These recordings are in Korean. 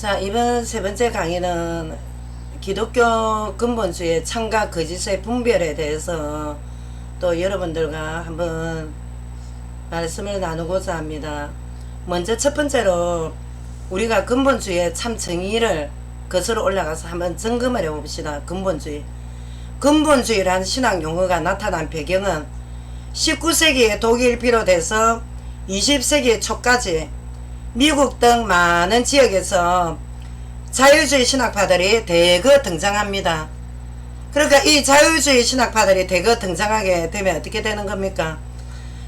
자, 이번 세 번째 강의는 기독교 근본주의 참과 거짓의 분별에 대해서 또 여러분들과 한번 말씀을 나누고자 합니다. 먼저 첫 번째로 우리가 근본주의의 참 정의를 거슬러 올라가서 한번 점검을 해봅시다. 근본주의. 근본주의란 신학 용어가 나타난 배경은 19세기의 독일 비롯해서 20세기 초까지 미국 등 많은 지역에서 자유주의 신학파들이 대거 등장합니다. 그러니까 이 자유주의 신학파들이 대거 등장하게 되면 어떻게 되는 겁니까?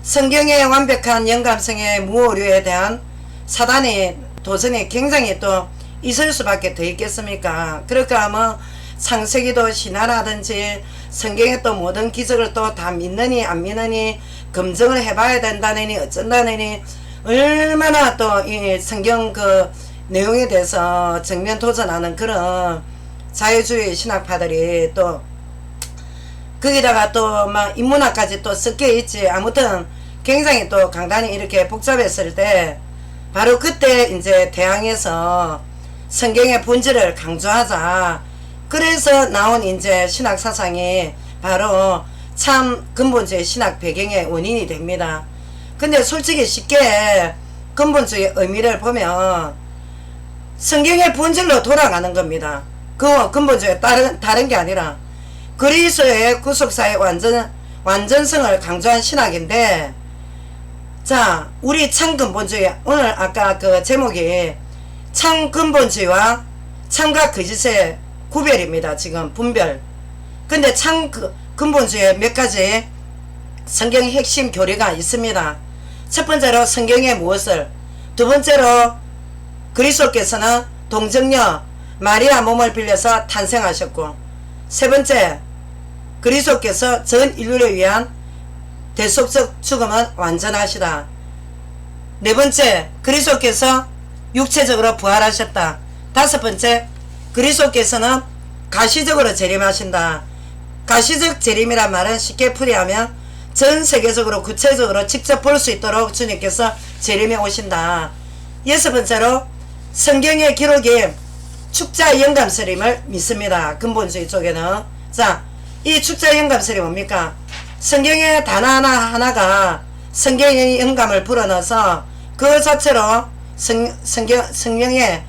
성경의 완벽한 영감성의 무오류에 대한 사단의 도전이 굉장히 또 있을 수밖에 더 있겠습니까? 그러니까 뭐 창세기도 신화라든지 성경의 또 모든 기적을 또 다 믿느니 안 믿느니 검증을 해봐야 된다느니 어쩐다느니 얼마나 또 이 성경 그 내용에 대해서 정면 도전하는 그런 자유주의 신학파들이 또 거기다가 또 막 인문학까지 또 섞여 있지. 아무튼 굉장히 또 강단이 이렇게 복잡했을 때 바로 그때 이제 대항해서 성경의 본질을 강조하자. 그래서 나온 이제 신학 사상이 바로 참 근본주의 신학 배경의 원인이 됩니다. 근데 솔직히 쉽게 근본주의 의미를 보면 성경의 본질로 돌아가는 겁니다. 그 근본주의 다른 게 아니라 그리스도의 구속사의 완전성을 강조한 신학인데, 자, 우리 참 근본주의, 오늘 아까 그 제목이 참 근본주의와 참과 거짓의 구별입니다. 지금 분별. 근데 참 근본주의에 몇 가지 성경의 핵심 교리가 있습니다. 첫 번째로 성경의 무엇을, 두 번째로 그리스도께서는 동정녀 마리아 몸을 빌려서 탄생하셨고, 세 번째 그리스도께서 전 인류를 위한 대속적 죽음은 완전하시다. 네 번째 그리스도께서 육체적으로 부활하셨다. 다섯 번째 그리스도께서는 가시적으로 재림하신다. 가시적 재림이란 말은 쉽게 풀이하면 전 세계적으로 구체적으로 직접 볼 수 있도록 주님께서 재림해 오신다. 여섯 번째로 성경의 기록이 축자 영감설임을 믿습니다. 근본주의 쪽에는. 자, 이 축자 영감설이 뭡니까? 성경의 단어 하나가 성경의 영감을 불어넣어서 그 자체로 성령의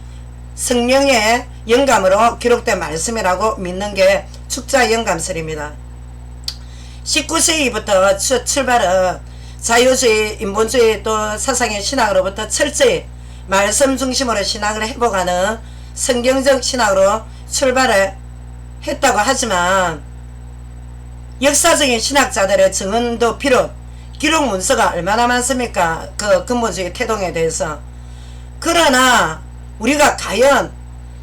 영감으로 기록된 말씀이라고 믿는 게 축자 영감설입니다. 19세기부터 출발은 자유주의, 인본주의 또 사상의 신학으로부터 철저히 말씀 중심으로 신학을 회복하는 성경적 신학으로 출발을 했다고 하지만 역사적인 신학자들의 증언도 비롯 기록 문서가 얼마나 많습니까? 그 근본주의 태동에 대해서. 그러나 우리가 과연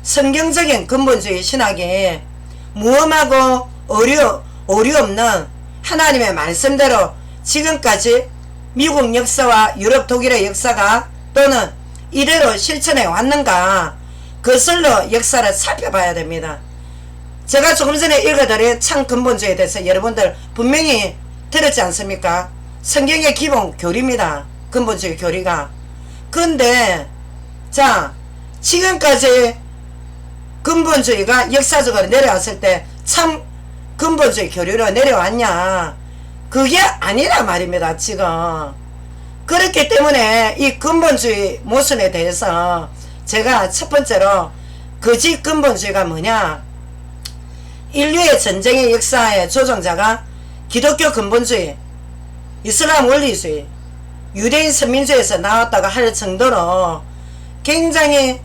성경적인 근본주의 신학이 무엄하고 오류 없는 하나님의 말씀대로 지금까지 미국 역사와 유럽 독일의 역사가 또는 이대로 실천해 왔는가, 그것을로 역사를 살펴봐야 됩니다. 제가 조금 전에 읽어드린 참 근본주의에 대해서 여러분들 분명히 들었지 않습니까? 성경의 기본 교리입니다. 근본주의 교리가. 근데 자, 지금까지 근본주의가 역사적으로 내려왔을 때 참 근본주의 교리로 내려왔냐? 그게 아니라 말입니다. 지금. 그렇기 때문에 이 근본주의 모순에 대해서 제가 첫 번째로 거짓 근본주의가 뭐냐? 인류의 전쟁의 역사의 조종자가 기독교 근본주의, 이슬람 원리주의, 유대인 선민주의에서 나왔다고 할 정도로 굉장히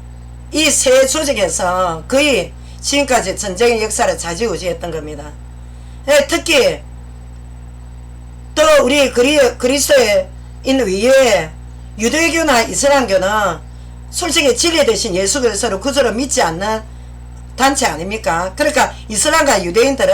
이 세 조직에서 거의 지금까지 전쟁의 역사를 좌지우지했던 겁니다. 특히 또 우리 그리스도인 위에 유대교나 이슬람교는 솔직히 진리 대신 예수 그리스도를 구주로 믿지 않는 단체 아닙니까? 그러니까 이슬람과 유대인들은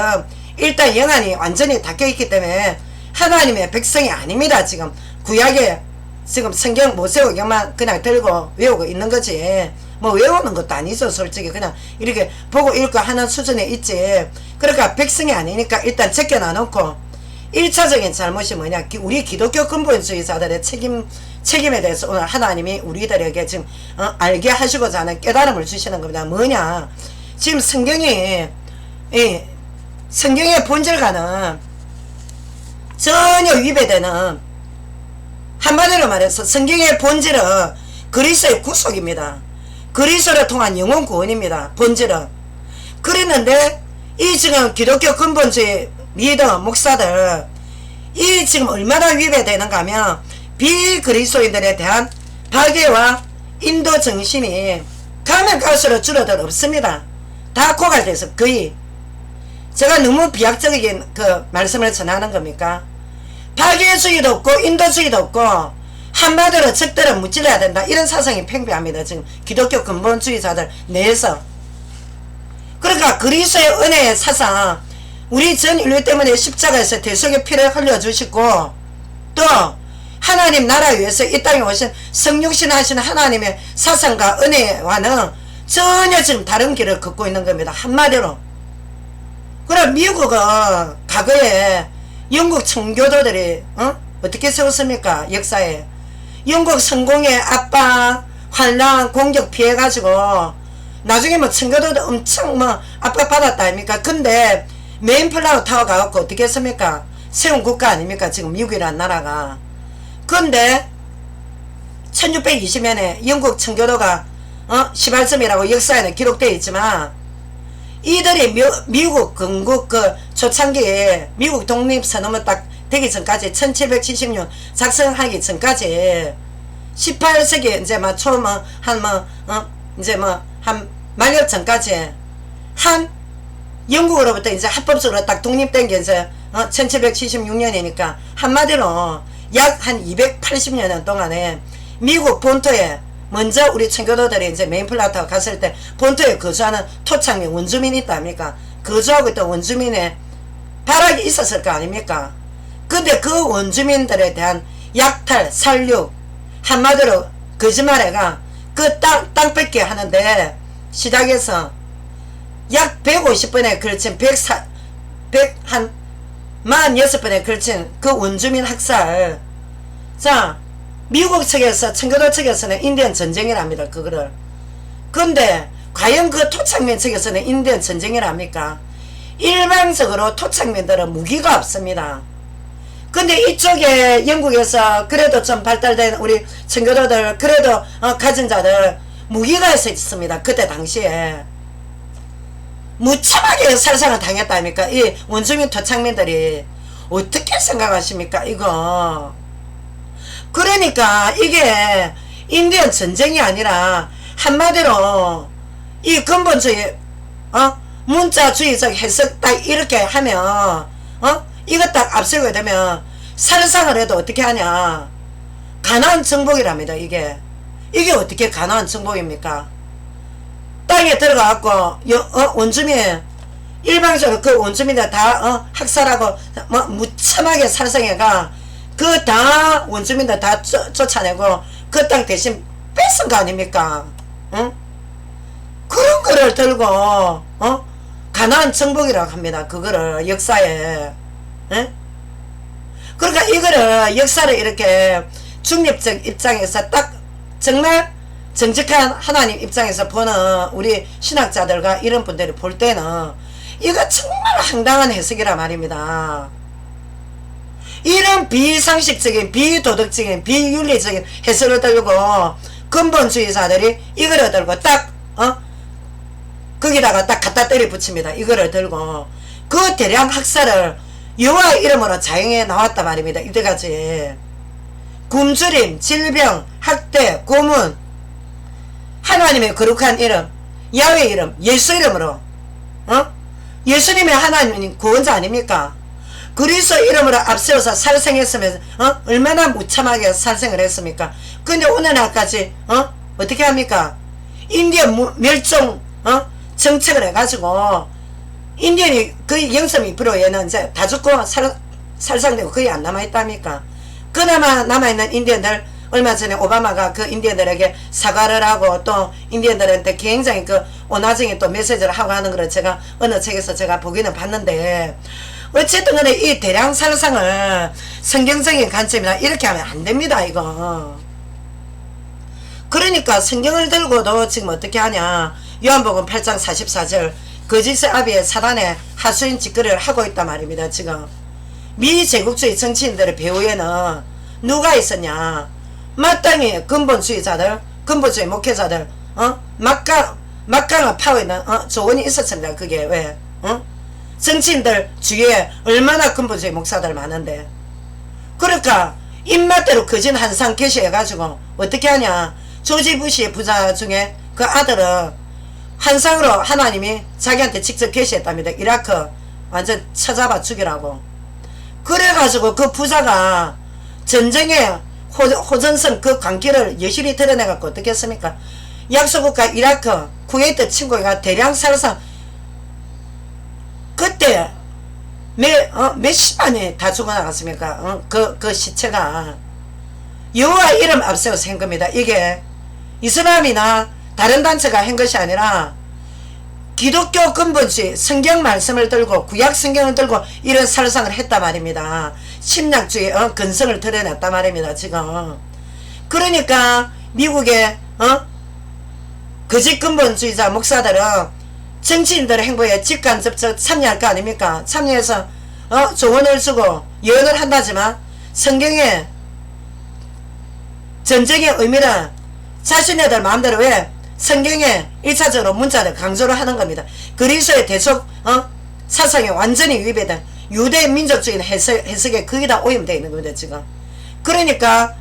일단 영안이 완전히 닫혀있기 때문에 하나님의 백성이 아닙니다. 지금 구약에 지금 성경 모세오경만 그냥 들고 외우고 있는 거지. 뭐 외우는 것도 아니죠. 솔직히 그냥 이렇게 보고 읽고 하는 수준에 있지. 그러니까 백성이 아니니까 일단 제껴놔 놓고 1차적인 잘못이 뭐냐, 우리 기독교 근본주의자들의 책임에 대해서 오늘 하나님이 우리들에게 지금 알게 하시고자 하는 깨달음을 주시는 겁니다. 뭐냐, 지금 성경이 성경의 본질과는 전혀 위배되는, 한마디로 말해서 성경의 본질은 그리스도의 구속입니다. 그리스도를 통한 영혼 구원입니다. 본질은. 그랬는데 이 지금 기독교 근본주의 리더 목사들 이 지금 얼마나 위배되는가 하면 비그리스도인들에 대한 파괴와 인도 정신이 가면 갈수록 줄어들 없습니다. 다 고갈돼서 거의. 제가 너무 비약적인 그 말씀을 전하는 겁니까? 파괴주의도 없고 인도주의도 없고 한마디로 적들은 무찔러야 된다, 이런 사상이 팽배합니다. 지금 기독교 근본주의자들 내에서. 그러니까 그리스도의 은혜의 사상, 우리 전 인류 때문에 십자가에서 대속의 피를 흘려주시고 또 하나님 나라 위해서 이 땅에 오신 성육신 하신 하나님의 사상과 은혜와는 전혀 지금 다른 길을 걷고 있는 겁니다. 한마디로. 그럼 미국은 과거에 영국 청교도들이 어떻게 세웠습니까? 역사에 영국 성공의 압박, 환란, 공격 피해가지고 나중에 뭐 청교도도 엄청 뭐 압박 받았다 아닙니까? 근데 메인플라워 타워 가갖고 어떻게 했습니까? 세운 국가 아닙니까? 지금 미국이란 나라가. 근데 1620년에 영국 청교도가 시발점이라고 역사에는 기록되어 있지만, 이들이 미국 건국 그 초창기에 미국 독립선언문 딱 되기 전까지 1776 작성하기 전까지 18세기 이제 막 처음 이제 한 만렙 전까지 한 영국으로부터 이제 합법적으로 딱 독립된 게 이제 1776년이니까 한마디로 약 한 280년 동안에 미국 본토에 먼저 우리 청교도들이 이제 메인플라토 갔을 때 본토에 거주하는 토착민 원주민이 있다 아닙니까? 거주하고 있던 원주민의 발악이 있었을 거 아닙니까? 근데 그 원주민들에 대한 약탈, 살육, 한마디로 거짓말해가 그 땅 뺏게 하는데 시작해서 약 150번에 걸친 46번에 걸친 그 원주민 학살. 자, 미국 측에서 청교도 측에서는 인디언 전쟁이랍니다. 그거를. 근데 과연 그 토착민 측에서는 인디언 전쟁이랍니까? 일반적으로 토착민들은 무기가 없습니다. 근데 이쪽에 영국에서 그래도 좀 발달된 우리 청교도들 그래도 가진 자들 무기가 있습니다. 그때 당시에 무참하게 살상을 당했다 아닙니까? 이 원주민 토착민들이. 어떻게 생각하십니까 이거? 그러니까 이게 인디언 전쟁이 아니라 한마디로 이 근본주의 문자주의적 해석 딱 이렇게 하면 이거 딱 앞세우게 되면 살상을 해도 어떻게 하냐, 가나안 정복이랍니다. 이게 어떻게 가나안 정복입니까? 땅에 들어가갖고 원주민 일방적으로 그 원주민들 다 학살하고 무참하게 살상해가 그 다 원주민들 다 쫓아내고 그 땅 대신 뺏은 거 아닙니까? 그런 거를 들고 가나안 정복이라고 합니다. 그거를 역사에. 그러니까 이거를 역사를 이렇게 중립적 입장에서 딱 정말 정직한 하나님 입장에서 보는 우리 신학자들과 이런 분들이 볼 때는 이거 정말 황당한 해석이라 말입니다. 이런 비상식적인 비도덕적인 비윤리적인 해석을 들고 근본주의자들이 이거를 들고 딱 거기다가 딱 갖다 때려 붙입니다. 이거를 들고 그 대량 학살을 여호와 이름으로 자행해 나왔단 말입니다. 이때까지 굶주림, 질병, 학대, 고문, 하나님의 거룩한 이름, 야훼 이름, 예수 이름으로 예수님의 하나님 구원자 아닙니까? 그리스도 이름으로 앞세워서 살생했으면 얼마나 무참하게 살생을 했습니까? 근데 오늘날까지 어떻게 합니까? 인디언 멸종 정책을 해가지고 인디언이 거의 0.2%에는 이제 다 죽고 살상되고 거의 안 남아있답니까? 그나마 남아있는 인디언들, 얼마 전에 오바마가 그 인디언들에게 사과를 하고 또 인디언들한테 굉장히 그 오나정에 또 메시지를 하고 하는 걸 제가 어느 책에서 제가 보기는 봤는데, 어쨌든 간에 이 대량 살상을 성경적인 관점이나 이렇게 하면 안 됩니다. 이거 그러니까 성경을 들고도 지금 어떻게 하냐. 요한복음 8장 44절 거짓의 아비의 사단의 하수인 짓거리를 하고 있단 말입니다. 지금 미제국주의 정치인들의 배후에는 누가 있었냐. 마땅히 근본주의자들, 근본주의 목회자들, 막강한 파워 있는 조언이 있었습니다. 그게 왜? 정치인들 주위에 얼마나 근본주의 목사들 많은데. 그러니까 입맛대로 거짓 한상 계시해가지고 어떻게 하냐. 조지 부시의 부자 중에 그 아들은 한상으로 하나님이 자기한테 직접 계시했답니다. 이라크 완전 쳐잡아 죽이라고. 그래가지고 그 부자가 전쟁에 호전성 그 관계를 여실히 드러내갖고 어떻게 했습니까? 약소국가 이라크 쿠웨이트 친구가 대량 살상 그때 몇십만이 다 죽어나갔습니까? 그 시체가 여호와 이름 앞세워서 한 겁니다. 이게 이슬람이나 다른 단체가 한 것이 아니라 기독교 근본주의 성경 말씀을 들고 구약 성경을 들고 이런 살상을 했단 말입니다. 침략주의 근성을 드러냈단 말입니다. 지금 그러니까 미국의 거짓 근본주의자 목사들은 정치인들의 행보에 직간접적 참여할 거 아닙니까? 참여해서 조언을 주고 예언을 한다지만 성경의 전쟁의 의미는 자신네들 마음대로 왜 성경에 1차적으로 문자를 강조를 하는 겁니다. 그리스도의 대속 사상에 완전히 위배된 유대 민족적인 해석에 거의 다 오염되어 있는 겁니다. 지금 그러니까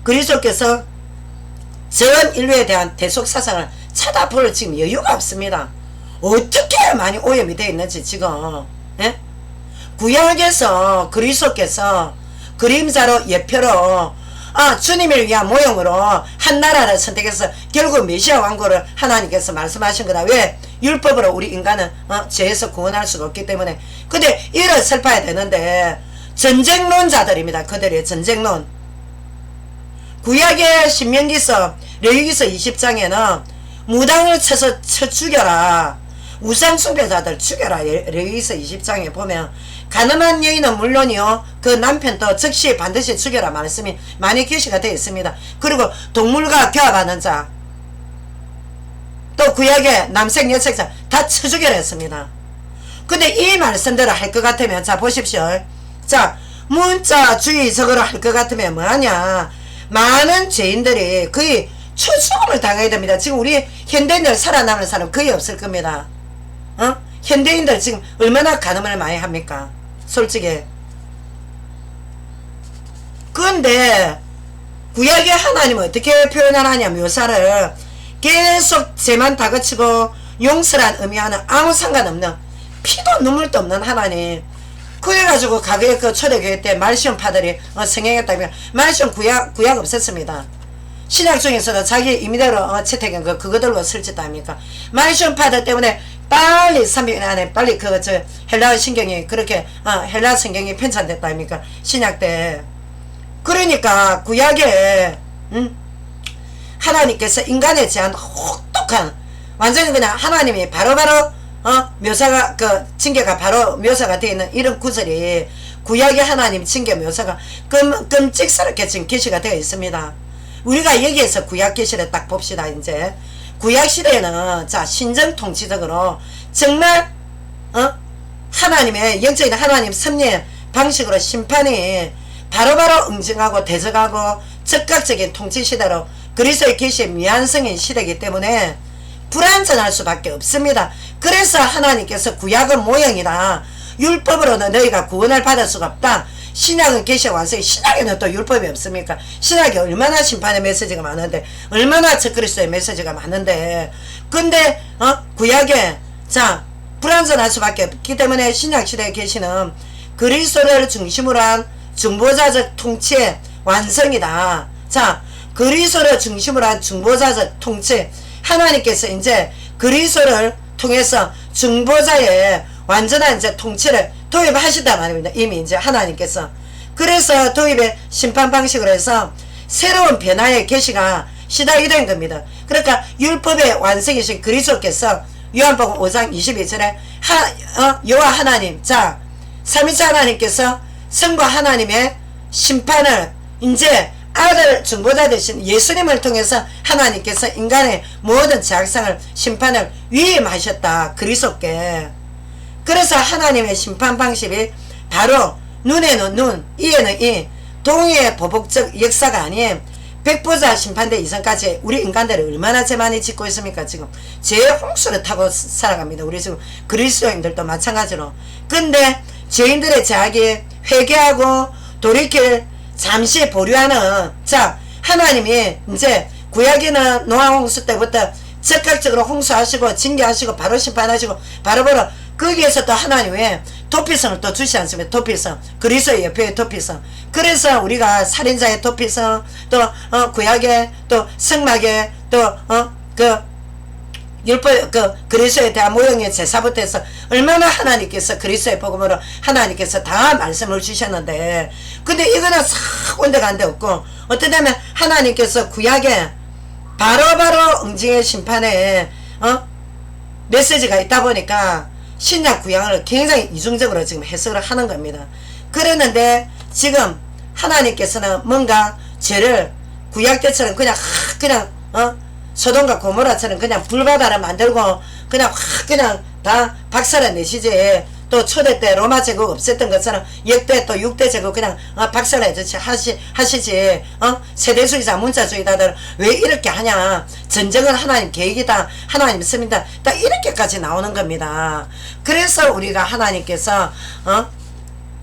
그리스도께서 전 인류에 대한 대속 사상을 찾아볼 지금 여유가 없습니다. 어떻게 많이 오염이 되어 있는지 지금 구약에서 그리스도께서 그림자로 예표로 주님을 위한 모형으로 한 나라를 선택해서 결국 메시아 왕국을 하나님께서 말씀하신 거다. 왜? 율법으로 우리 인간은 죄에서 구원할 수가 없기 때문에. 근데 이를 설파해야 되는데 전쟁론자들입니다. 그들의 전쟁론. 구약의 신명기서 레위기서 20장에는 무당을 쳐 죽여라. 우상숭배자들 죽여라. 레위기서 20장에 보면 가늠한 여인은 물론이요 그 남편도 즉시 반드시 죽여라 말씀이 많이 계시가 되어 있습니다. 그리고 동물과 교합하는 자 또 구약의 남색 여색자 다 쳐 죽여라 했습니다. 근데 이 말씀대로 할 것 같으면 자 보십시오. 자 문자주의적으로 할 것 같으면 뭐하냐. 많은 죄인들이 거의 초죽음을 당해야 됩니다. 지금 우리 현대인들 살아남는 사람 거의 없을 겁니다. 현대인들 지금 얼마나 간음을 많이 합니까? 솔직히. 그런데 구약의 하나님은 어떻게 표현하냐 묘사를 계속 죄만 다그치고 용서란 의미하는 아무 상관없는 피도 눈물도 없는 하나님. 그래가지고 과거에 그 초대교회 때 말시온파들이 성행했다면 말시온 구약 없었습니다. 신약 중에서도 자기 임의대로 채택한 그거 들고 설짓답니까? 말시온파들 때문에 빨리 300년 안에 빨리 헬라어 신경이 그렇게 헬라 성경이 편찬됐다 아닙니까? 신약 때. 그러니까 구약에 하나님께서 인간에 대한 혹독한 완전히 그냥 하나님이 바로바로 묘사가 징계가 바로 묘사가 되어 있는 이런 구절이 구약의 하나님 징계 묘사가 끔찍스럽게 지금 게시가 되어 있습니다. 우리가 여기에서 구약 계시를 딱 봅시다. 이제 구약 시대에는 자 신정 통치적으로 정말 하나님의 영적인 하나님 섭리의 방식으로 심판이 바로바로 응징하고 대적하고 즉각적인 통치 시대로 그리스도의 계시의 미완성인 시대이기 때문에 불완전할 수밖에 없습니다. 그래서 하나님께서 구약은 모형이다. 율법으로는 너희가 구원을 받을 수가 없다. 신약은 계시의 완성이. 신약에는 또 율법이 없습니까? 신약에 얼마나 심판의 메시지가 많은데 얼마나 적그리스도의 메시지가 많은데 근데 구약에 자 불완전할 수밖에 없기 때문에 신약시대에 계시는 그리스도를 중심으로 한 중보자적 통치의 완성이다. 자 그리스도를 중심으로 한 중보자적 통치 하나님께서 이제 그리스도를 통해서 중보자의 완전한 이제 통치를 도입하시단 말입니다. 이미 이제 하나님께서. 그래서 도입의 심판 방식으로 해서 새로운 변화의 계시가 시작이 된 겁니다. 그러니까 율법의 완성이신 그리스도께서 요한복음 5장 22절에 여호와 하나님 자 삼위일체 하나님께서 성부 하나님의 심판을 이제 아들 중보자 되신 예수님을 통해서 하나님께서 인간의 모든 죄악상을 심판을 위임하셨다. 그리스도께. 그래서 하나님의 심판 방식이 바로 눈에는 눈, 이에는 이, 동의의 보복적 역사가 아닌 백보자 심판대 이전까지 우리 인간들이 얼마나 죄 많이 짓고 있습니까? 지금 죄의 홍수를 타고 살아갑니다. 우리 지금 그리스도인들도 마찬가지로. 근데 죄인들의 죄악이 회개하고 돌이킬 잠시 보류하는, 자, 하나님이 이제 구약에는 노아 홍수 때부터 즉각적으로 홍수하시고 징계하시고 바로 심판하시고 바로 거기에서 또 하나님 왜 도피성을 또 주시 않습니까? 도피성, 그리스도의 옆에 도피성. 그래서 우리가 살인자의 도피성, 또 구약의 또 성막의 또 율법 그리스도에 대한 모형의 제사부터 해서 얼마나 하나님께서 그리스도의 복음으로 하나님께서 다 말씀을 주셨는데, 근데 이거는 싹 온데간데 없고, 어떠냐면 하나님께서 구약에 바로바로 응징의 심판에 메시지가 있다 보니까 신약 구약을 굉장히 이중적으로 지금 해석을 하는 겁니다. 그랬는데 지금 하나님께서는 뭔가 죄를 구약 때처럼 그냥 소돔과 고모라처럼 그냥 불바다를 만들고 그냥 다 박살내시지. 또 초대 때 로마 제국 없앴던 것처럼 역대 또 6대 제국 그냥 박살내듯이 하시지. 세대주의자 문자주의자들 왜 이렇게 하냐. 전쟁은 하나님 계획이다. 하나님 씁니다. 딱 이렇게까지 나오는 겁니다. 그래서 우리가 하나님께서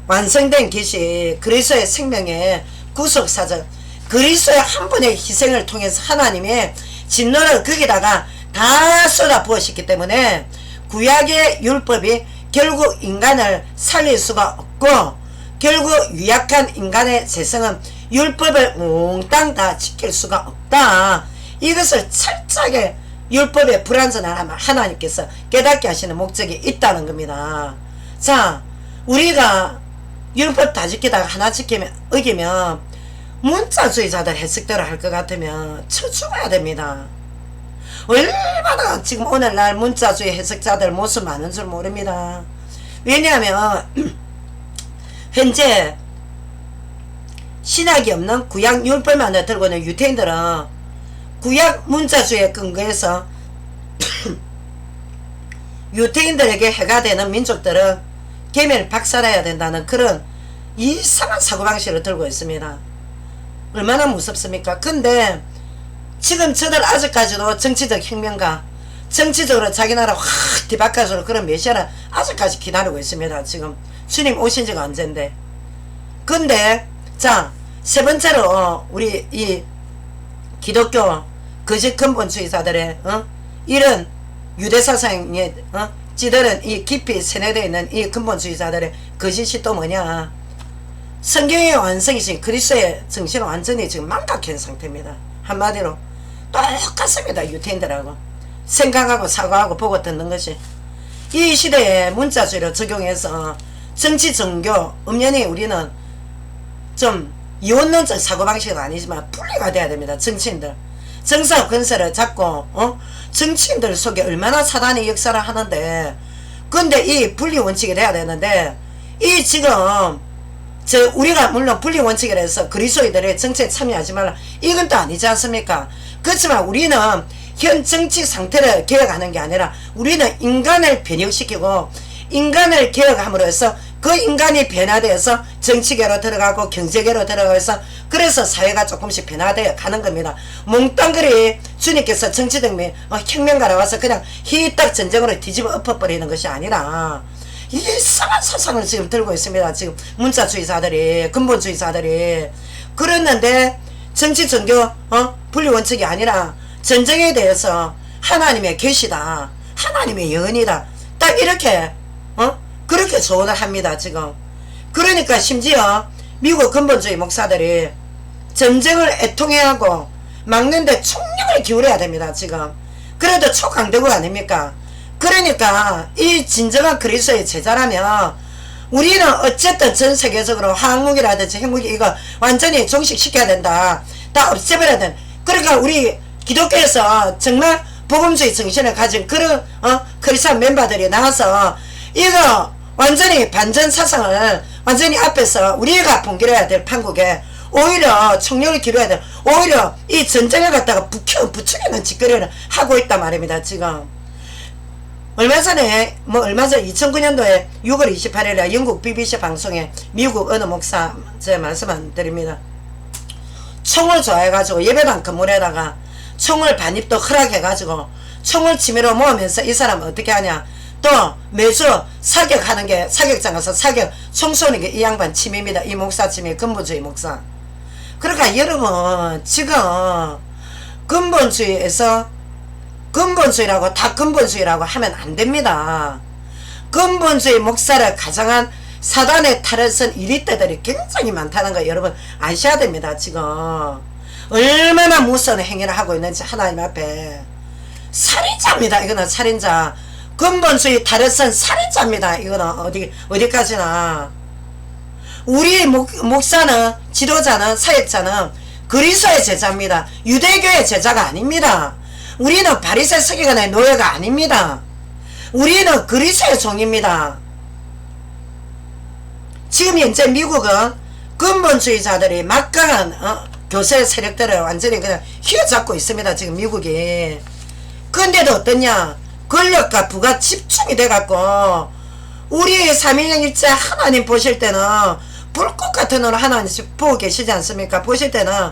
완성된 계시 그리스도의 생명의 구속사적 그리스도의 한 분의 희생을 통해서 하나님의 진노를 거기다가 다 쏟아 부으셨기 때문에 구약의 율법이 결국 인간을 살릴 수가 없고, 결국 유약한 인간의 재성은 율법을 몽땅 다 지킬 수가 없다. 이것을 철저하게 율법의 불완전함을 하나님께서 깨닫게 하시는 목적이 있다는 겁니다. 자, 우리가 율법 다 지키다가 하나 지키면 어기면 문자주의자들 해석대로 할 것 같으면 쳐죽어야 됩니다. 얼마나 지금 오늘날 문자주의 해석자들 모습 많은 줄 모릅니다. 왜냐하면 현재 신학이 없는 구약 율법만을 들고 있는 유태인들은 구약 문자주의에 근거해서 유태인들에게 해가 되는 민족들은 계명을 박살내야 된다는 그런 이상한 사고방식을 들고 있습니다. 얼마나 무섭습니까? 근데 지금 저들 아직까지도 정치적 혁명가, 정치적으로 자기 나라 확 뒤바꿔주는 그런 메시아를 아직까지 기다리고 있습니다. 지금 주님 오신 지가 언젠데. 근데 자, 세 번째로 우리 이 기독교 거짓 근본주의자들의 이런 유대사상에 찌들은 이 깊이 세뇌되어 있는 이 근본주의자들의 거짓이 또 뭐냐. 성경의 완성이신 그리스도의 정신을 완전히 지금 망각한 상태입니다. 한마디로 똑같습니다. 유태인들하고 생각하고 사고하고 보고 듣는 것이. 이 시대에 문자주의를 적용해서 정치 종교 엄연히 우리는 좀 이원론적 사고방식은 아니지만 분리가 돼야 됩니다. 정치인들 정사 건설을 잡고 정치인들 속에 얼마나 사단의 역사를 하는데, 근데 이 분리 원칙이 돼야 되는데, 이 지금 우리가 물론 분리 원칙이라 해서 그리스도인들의 정치에 참여하지 말라 이건 또 아니지 않습니까? 그렇지만 우리는 현 정치 상태를 개혁하는 게 아니라 우리는 인간을 변혁시키고 인간을 개혁함으로 해서 그 인간이 변화되어서 정치계로 들어가고 경제계로 들어가서 그래서 사회가 조금씩 변화되어 가는 겁니다. 몽땅그리 주님께서 정치적 혁명가라 와서 그냥 희딱 전쟁으로 뒤집어 엎어버리는 것이 아니라 이상한 사상을 지금 들고 있습니다. 지금 문자주의자들이, 근본주의자들이. 그랬는데 정치 종교 분리 원칙이 아니라 전쟁에 대해서 하나님의 계시다, 하나님의 영원이다, 딱 이렇게 그렇게 조언을 합니다. 지금. 그러니까 심지어 미국 근본주의 목사들이 전쟁을 애통해야 하고 막는데 총력을 기울여야 됩니다. 지금. 그래도 초강대국 아닙니까? 그러니까 이 진정한 그리스도의 제자라면 우리는 어쨌든 전 세계적으로 화학무기라든지 핵무기 이거 완전히 종식시켜야 된다. 다 없애버려야 된다. 그러니까 우리 기독교에서 정말 복음주의 정신을 가진 그런 크리스찬 멤버들이 나와서 이거 완전히 반전 사상을 완전히 앞에서 우리가 봉기해야 될 판국에 오히려 총력을 기울여야 돼. 오히려 이 전쟁을 갖다가 부추기는 짓거리를 하고 있단 말입니다. 지금 얼마 전에 2009년도에 6월 28일에 영국 BBC 방송에 미국 어느 목사 제 말씀 안 드립니다. 총을 좋아해가지고 예배당 건물에다가 총을 반입도 허락해가지고 총을 취미로 모으면서 이 사람은 어떻게 하냐, 또 매주 사격하는 게, 사격장 가서 사격 총 쏘는 게 이 양반 취미입니다. 이 목사 취미, 근본주의 목사. 그러니까 여러분 지금 근본주의에서 근본주의라고 다 근본주의라고 하면 안 됩니다. 근본주의 목사를 가장한 사단의 탈을 쓴 일리대들이 굉장히 많다는 거 여러분 아셔야 됩니다. 지금 얼마나 무서운 행위를 하고 있는지 하나님 앞에. 살인자입니다. 이거는 살인자. 근본주의 탈을 쓴 살인자입니다. 이거는 어디까지나. 우리 목사는, 지도자는, 사역자는 그리스도의 제자입니다. 유대교의 제자가 아닙니다. 우리는 바리새 서기관의 노예가 아닙니다. 우리는 그리스도의 종입니다. 지금 현재 미국은 근본주의자들이 막강한 교세 세력들을 완전히 그냥 휘어잡고 있습니다. 지금 미국이. 근데도 어떠냐, 권력과 부가 집중이 돼갖고 우리 삼위일체 하나님 보실 때는 불꽃 같은 눈으로 하나님 보고 계시지 않습니까? 보실 때는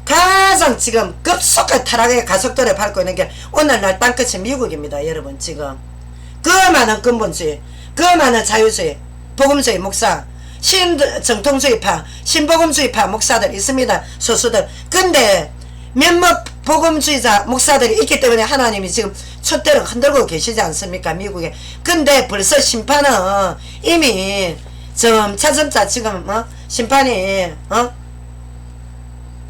가장 지금 급속한 타락의 가속도를 밟고 있는 게 오늘날 땅끝이 미국입니다. 여러분 지금 그 많은 근본주의, 그 많은 자유주의, 복음주의 목사, 정통주의파, 신복음주의파 목사들 있습니다. 소수들. 근데 몇몇 복음주의자 목사들이 있기 때문에 하나님이 지금 촛대를 흔들고 계시지 않습니까? 미국에. 근데 벌써 심판은 이미 점차 지금 심판이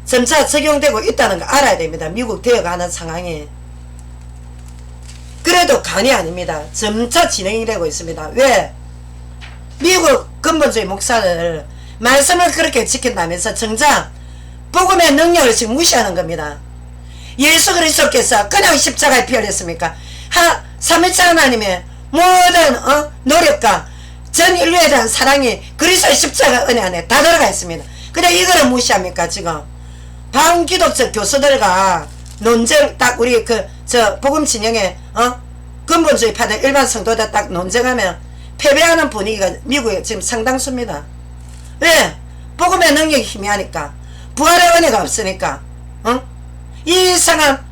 점차 적용되고 있다는 거 알아야 됩니다. 미국 되어가는 상황이. 그래도 간이 아닙니다. 점차 진행이 되고 있습니다. 왜? 미국 근본주의 목사를 말씀을 그렇게 지킨다면서 정작 복음의 능력을 지금 무시하는 겁니다. 예수 그리스도께서 그냥 십자가에 피 흘렸습니까? 삼위일체 하나님의 모든 노력과 전 인류에 대한 사랑이 그리스도의 십자가 은혜 안에 다 들어가 있습니다. 근데 이거를 무시합니까? 지금 반기독적 교수들과 논쟁, 딱 우리 복음 진영의 근본주의 파들 일반 성도들 딱 논쟁하면 패배하는 분위기가 미국에 지금 상당수입니다. 왜? 복음의 능력이 희미하니까, 부활의 은혜가 없으니까, 이상한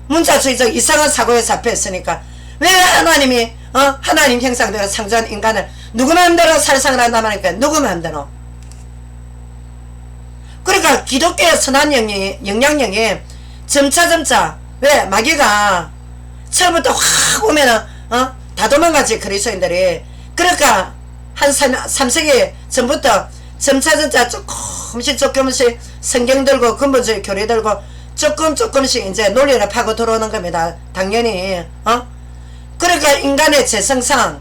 문자주의적 이상한 사고에 잡혀있으니까. 왜 하나님이 하나님 형상대로 창조한 인간을 누구 마음대로 살상을 한다고 하니까 누구 마음대로. 그러니까 기독교의 선한 영향력이 점차 왜 마귀가 처음부터 확 오면은 다 도망가지 그리스도인들이. 그러니까 한 3세기 전부터 점차 조금씩 성경 들고 근본주의 교리 들고 조금씩 이제 논리를 파고 들어오는 겁니다. 당연히. 그러니까 인간의 재성상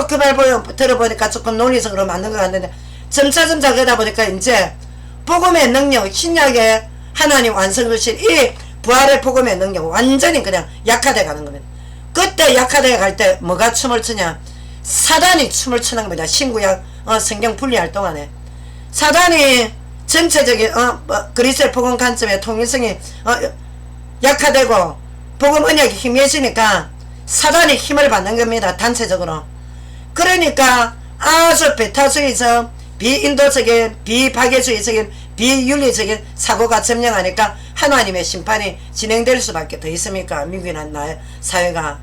그 말 들어보니까 조금 논리적으로 맞는 것 같는데 점차 그러다 보니까 이제 복음의 능력, 신약의 하나님 완성주신 이 부활의 복음의 능력 완전히 그냥 약화돼 가는 겁니다. 그때 약화돼 갈 때 뭐가 춤을 추냐, 사단이 춤을 추는 겁니다. 신구약 성경 분리할 동안에 사단이 전체적인 그리스도의 복음 관점의 통일성이 약화되고 복음 언약이 희미해지니까 사단이 힘을 받는 겁니다. 단체적으로. 그러니까 아주 배타주의적, 비인도적인, 비파괴주의적인, 비윤리적인 사고가 점령하니까 하나님의 심판이 진행될 수밖에 더 있습니까? 미국이나 사회가.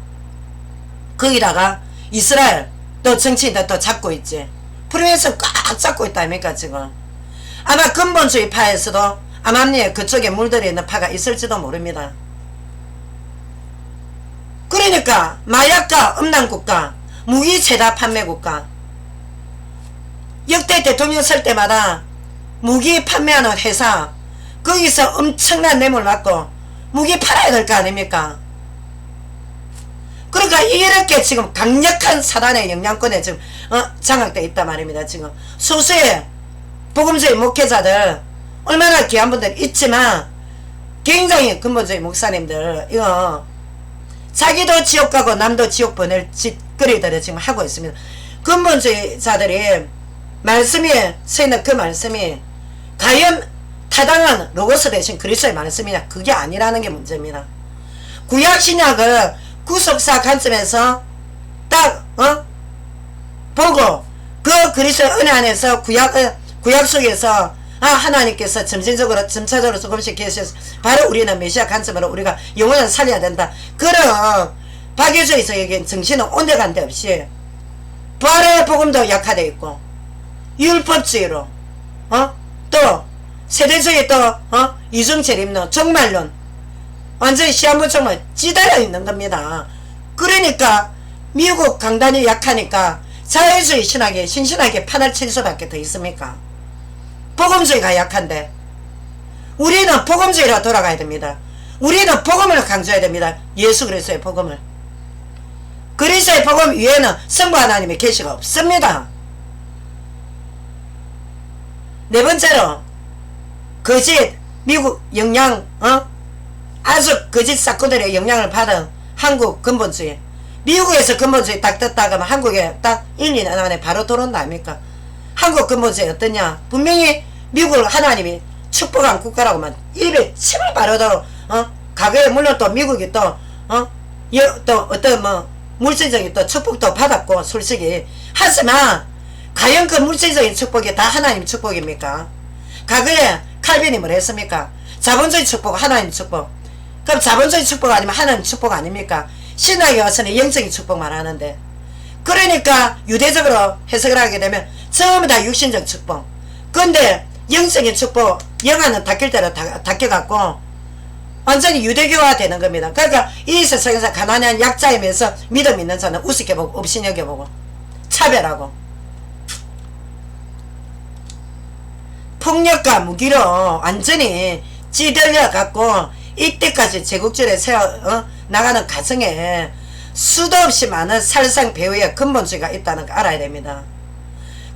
거기다가 이스라엘 또 정치인들 또 잡고 있지. 프리메이슨 꽉 잡고 있다니까 지금. 아마 근본주의 파에서도 암암리에 그쪽에 물들어 있는 파가 있을지도 모릅니다. 그러니까 마약과 음란국가, 무기 최다 판매국가. 역대 대통령 설 때마다 무기 판매하는 회사 거기서 엄청난 뇌물 받고 무기 팔아야 될 거 아닙니까? 그러니까 이렇게 지금 강력한 사단의 영향권에 지금 장악되어 있단 말입니다. 지금 소수의 복음주의 목회자들 얼마나 귀한 분들 있지만 굉장히 근본주의 목사님들 이거 자기도 지옥 가고 남도 지옥 보낼 짓거리들을 지금 하고 있습니다. 근본주의자들이 말씀이 서있는 그 말씀이 과연 타당한 로고스 대신 그리스도의 말씀이냐? 그게 아니라는 게 문제입니다. 구약 신약을 구속사 관점에서 딱 보고 그 그리스도의 은혜 안에서 구약 속에서 하나님께서 점차적으로 조금씩 계셔서 바로 우리는 메시아 관점으로 우리가 영혼을 살려야 된다. 그런 박유주에서 얘기한 정신은 온데간데 없이 부활의 복음도 약화되어 있고 율법주의로 또 세대주의 또 이중재림론 종말론 완전히 시한부정말 찌달려 있는 겁니다. 그러니까 미국 강단이 약하니까 자유주의 신학에 신신하게 판을 칠 수밖에 더 있습니까? 복음주의가 약한데 우리는 복음주의로 돌아가야 됩니다. 우리는 복음을 강조해야 됩니다. 예수 그리스도의 복음을. 그리스도의 복음 위에는 성부 하나님의 계시가 없습니다. 네 번째로 거짓 미국 영향 아주 거짓 사건들의 영향을 받은 한국 근본주의. 미국에서 근본주의 딱 떴다가 하면 한국에 딱 1, 2년 안에 바로 들어온다 아닙니까? 한국 근본주의 어떠냐? 분명히 미국을 하나님이 축복한 국가라고만 입에 침을 바르도록 과거에 물론 또 미국이 또 어떤 물질적인 또 축복도 받았고 솔직히 하지만 과연 그 물질적인 축복이 다 하나님 축복입니까? 과거에 칼빈이 뭘 했습니까? 자본주의 축복, 하나님 축복. 그럼 자본주의 축복 아니면 하나님 축복 아닙니까? 신학에 와서는 영적인 축복만 하는데 그러니까 유대적으로 해석을 하게 되면 전부 다 육신적 축복. 근데 영적인 축복 영화는 닦일 대로 닦여갖고 완전히 유대교화 되는 겁니다. 그러니까 이 세상에서 가난한 약자이면서 믿음 있는 자는 우습게 보고 업신여겨보고 차별하고 폭력과 무기로 완전히 찌들려 갖고 이때까지 제국주의를 세워 나가는 가정에 수도 없이 많은 살상 배후의 근본주의가 있다는 거 알아야 됩니다.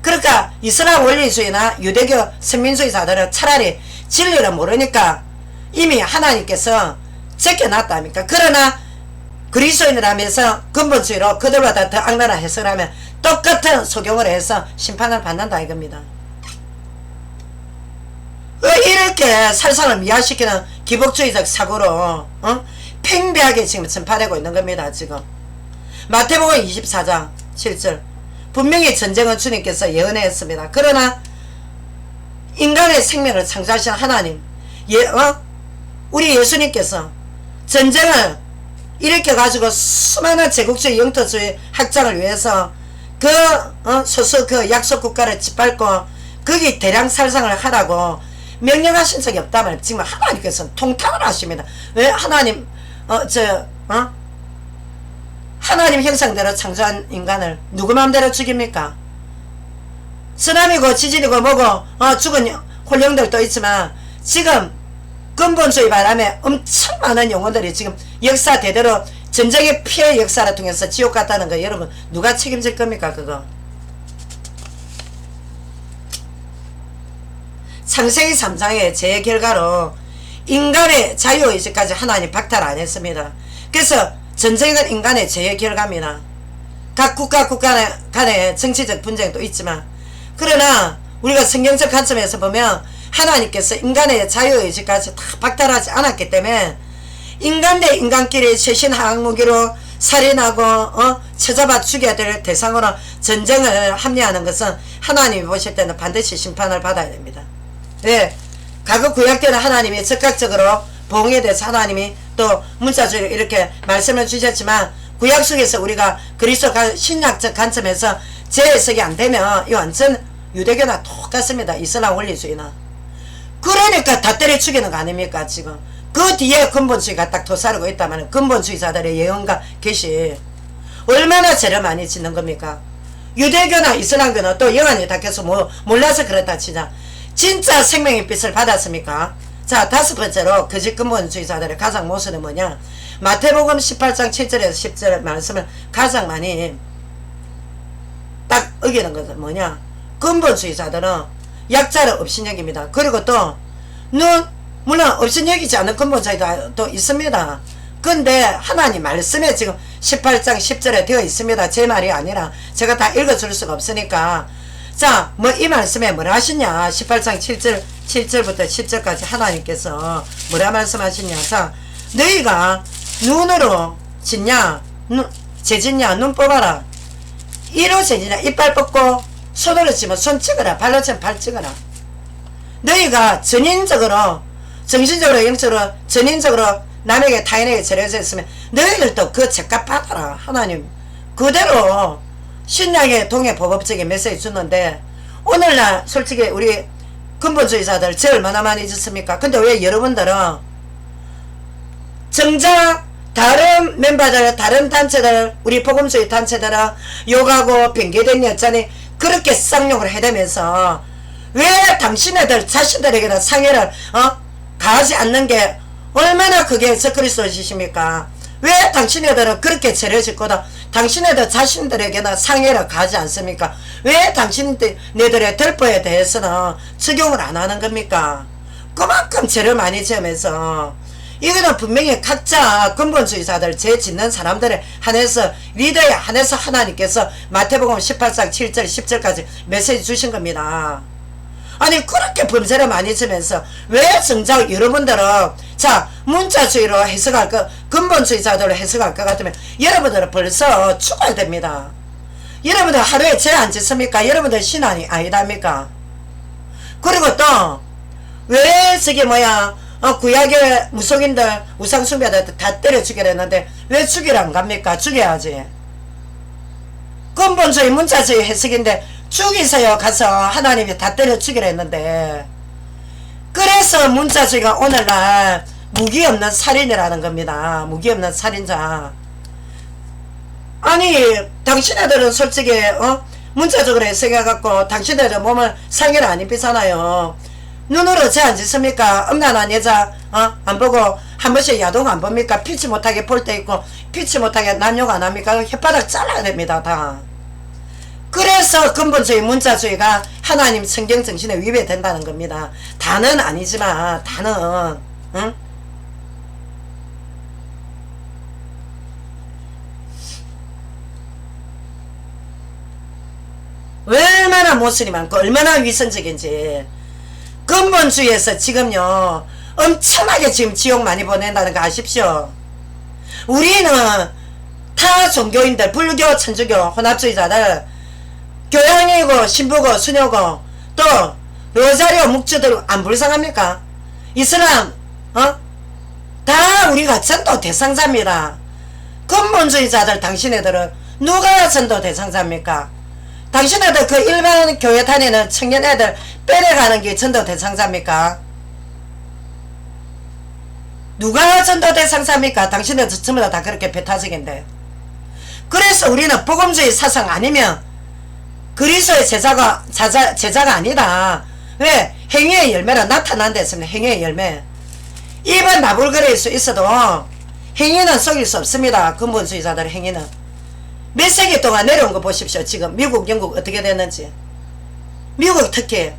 그러니까 이슬람 원리주의나 유대교 선민주의자들은 차라리 진리를 모르니까 이미 하나님께서 제껴놨답니까? 그러나 그리스도인이라면서 근본주의로 그들보다 더 악랄한 해석을 하면 똑같은 소경을 해서 심판을 받는다 이겁니다. 왜 이렇게 살상을 미화시키는 기복주의적 사고로 팽배하게 지금 전파되고 있는 겁니다. 지금 마태복음 24장 7절 분명히 전쟁은 주님께서 예언했습니다. 그러나 인간의 생명을 창조하신 하나님 우리 예수님께서 전쟁을 일으켜가지고 수많은 제국주의 영토주의 확장을 위해서 소수 약속 국가를 짓밟고 거기 대량 살상을 하라고 명령하신 적이 없다면 지금 하나님께서는 통탄을 하십니다. 왜 하나님 하나님 형상대로 창조한 인간을 누구 마음대로 죽입니까? 쓰나미고 지진이고 뭐고 죽은 혼령들도 있지만 지금 근본주의 바람에 엄청 많은 영혼들이 지금 역사 대대로 전쟁의 피해 역사를 통해서 지옥 갔다는 거 여러분 누가 책임질 겁니까 그거? 창세기 3장의 제 결과로 인간의 자유의식까지 하나님 박탈 안 했습니다. 그래서 전쟁은 인간의 죄의 결과입니다. 각 국가 간의 정치적 분쟁도 있지만 그러나 우리가 성경적 관점에서 보면 하나님께서 인간의 자유의식까지 다 박탈하지 않았기 때문에 인간 대 인간끼리 최신 항무기로 살인하고 쳐잡아 죽여야 될 대상으로 전쟁을 합리하는 것은 하나님이 보실 때는 반드시 심판을 받아야 됩니다. 네, 과거 구약 때는 하나님이 적극적으로 보응에 대해서 하나님이 또 문자주의로 이렇게 말씀을 주셨지만 구약 속에서 우리가 그리스도 신약적 관점에서 재해석이 안 되면 이 완전 유대교나 똑같습니다. 이슬람 원리주의나. 그러니까 다 때려 죽이는 거 아닙니까 지금. 그 뒤에 근본주의가 딱 도사르고 있다면 근본주의자들의 예언과 계시 얼마나 죄를 많이 짓는 겁니까? 유대교나 이슬람교는 또 영안이 닦여서 몰라서 그렇다 치자. 진짜 생명의 빛을 받았습니까? 자, 다섯 번째로 거짓 근본주의자들의 가장 모습은 뭐냐? 마태복음 18장 7절에서 10절 말씀을 가장 많이 딱 어기는 것은 뭐냐? 근본주의자들은 약자를 업신여깁니다. 그리고 또 물론 업신여기지 않는 근본주의도 또 있습니다. 근데 하나님 말씀에 지금 18장 10절에 되어 있습니다. 제 말이 아니라 제가 다 읽어줄 수가 없으니까 자, 뭐 이 말씀에 뭐라 하시냐? 18장 7절부터 10절까지 하나님께서 뭐라 말씀하시냐? 자, 너희가 눈으로 짓냐? 재짓냐? 눈 뽑아라. 이로 재짓냐? 이빨 뽑고 손으로 치면 손 찍어라. 발로 치면 발 찍어라. 너희가 전인적으로, 정신적으로, 영적으로, 전인적으로 남에게 타인에게 절여져 있으면 너희들도 그 죄값 받아라. 하나님 그대로 신약의 동해 보법적인 메시지 주는데, 오늘날 솔직히 우리 근본주의자들 죄 얼마나 많이 짓습니까? 근데 왜 여러분들은 정작 다른 멤버들, 다른 단체들, 우리 복음주의 단체들은 욕하고 핑계대니 어쩌니 그렇게 쌍욕을 해대면서 왜 당신네들 자신들에게는 상해를 가하지 않는 게 얼마나 그게 적그리스도이십니까? 왜 당신네들은 그렇게 죄를 짓고도 당신네들 자신들에게는 상해를 가하지 않습니까? 왜 당신네들의 덜보에 대해서는 적용을 안 하는 겁니까? 그만큼 죄를 많이 지으면서 이거는 분명히 각자 근본주의자들 죄 짓는 사람들에 한해서 리더에 한해서 하나님께서 마태복음 18장 7절 10절까지 메시지 주신 겁니다. 아니 그렇게 범죄를 많이 지면서 왜 정작 여러분들은 자 문자주의로 해석할 거 근본주의자들로 해석할 것 같으면 여러분들은 벌써 죽어야 됩니다. 여러분들 하루에 죄 안 짓습니까? 여러분들 신앙이 아니답니까? 그리고 또 왜 저기 뭐야 구약의 무속인들 우상숭배들 다 때려 죽이려 했는데 왜 죽이러 안 갑니까? 죽여야지. 근본주의 문자주의 해석인데 죽이세요 가서 하나님이 다 때려 죽이려 했는데, 그래서 문자주의가 오늘날 무기 없는 살인이라는 겁니다. 무기 없는 살인자. 아니 당신네들은 솔직히 문자적으로 해석해갖고 당신네들 몸을 상해를 안 입히잖아요. 눈으로 죄 안 짓습니까? 음란한 여자 안 보고 한 번씩 야동 안 봅니까? 피치 못하게 볼 때 있고 피치 못하게 남욕 안 합니까? 혓바닥 잘라야 됩니다. 다. 그래서 근본주의 문자주의가 하나님 성경 정신에 위배된다는 겁니다. 다는 아니지만 다는 응? 얼마나 모순이 많고 얼마나 위선적인지. 근본주의에서 지금요 엄청나게 지금 지옥 많이 보낸다는 거 아십시오. 우리는 타 종교인들 불교 천주교 혼합주의자들 교양이고 신부고 수녀고 또 로자리오 묵주들 안 불쌍합니까? 이슬람 다 우리가 전도 대상자입니다. 근본주의자들 당신네들은 누가 전도 대상자입니까? 당신네들 그 일반 교회 다니는 청년 애들 빼내가는 게 전도 대상자입니까? 누가 전도 대상자입니까? 당신네들 전부 다 그렇게 배타적인데. 그래서 우리는 복음주의 사상 아니면 그리스도의 제자가 아니다. 왜? 행위의 열매라 나타난다 했습니다. 행위의 열매. 입은 나불거릴 수 있어도 행위는 속일 수 없습니다. 근본주의자들의 행위는. 몇 세기 동안 내려온 거 보십시오. 지금 미국 영국 어떻게 됐는지. 미국 특히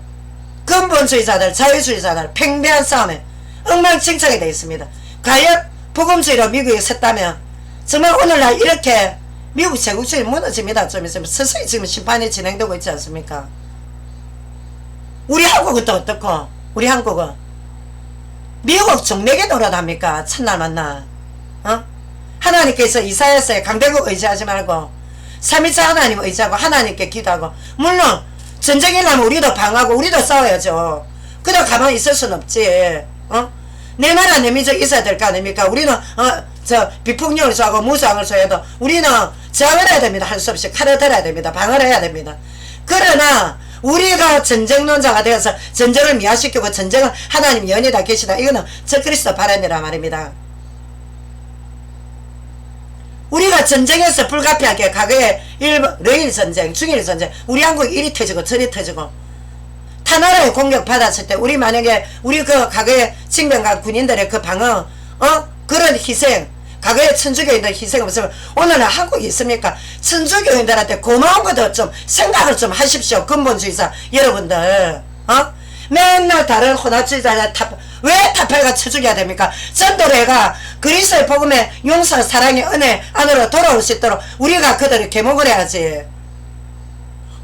근본주의자들 자유주의자들 팽배한 싸움에 엉망진창이 되어 있습니다. 과연 복음주의로 미국에 섰다면 정말 오늘날 이렇게 미국 제국주의 무너집니다. 좀 있으면 서서히 지금 심판이 진행되고 있지 않습니까? 우리 한국은 또 어떻고? 우리 한국은 미국 종래계 노릇합니까? 첫날 만나 하나님께서 이사야서에 강대국 의지하지 말고 3일차 하나님 의지하고 하나님께 기도하고, 물론 전쟁이 나면 우리도 방하고 우리도 싸워야죠. 그냥 가만히 있을 순 없지. 내 나라 내 민족 있어야 될 거 아닙니까? 우리는 비폭력을 쏘고 무장을 쏘여도 우리는 저항을 해야 됩니다. 할 수 없이 칼을 들어야 됩니다. 방어를 해야 됩니다. 그러나 우리가 전쟁론자가 되어서 전쟁을 미화시키고 전쟁은 하나님 연이다 계시다, 이거는 적그리스도 발언이란 말입니다. 우리가 전쟁에서 불가피하게 과거에 러일 전쟁, 중일 전쟁, 우리 한국 이리 터지고 저리 터지고 타나라에 공격 받았을 때 우리 만약에 우리 그 과거에 징병과 군인들의 그 방어 그런 희생, 과거에 천주교인들 희생 없으면 오늘은 한국이 있습니까? 천주교인들한테 고마운 것도 좀 생각을 좀 하십시오. 근본주의자 여러분들. 맨날 다른 혼합주의자들 왜 타팔과 쳐죽여야 됩니까? 전도례가 그리스도의 복음의 용서, 사랑의 은혜 안으로 돌아올 수 있도록 우리가 그들을 계목을 해야지.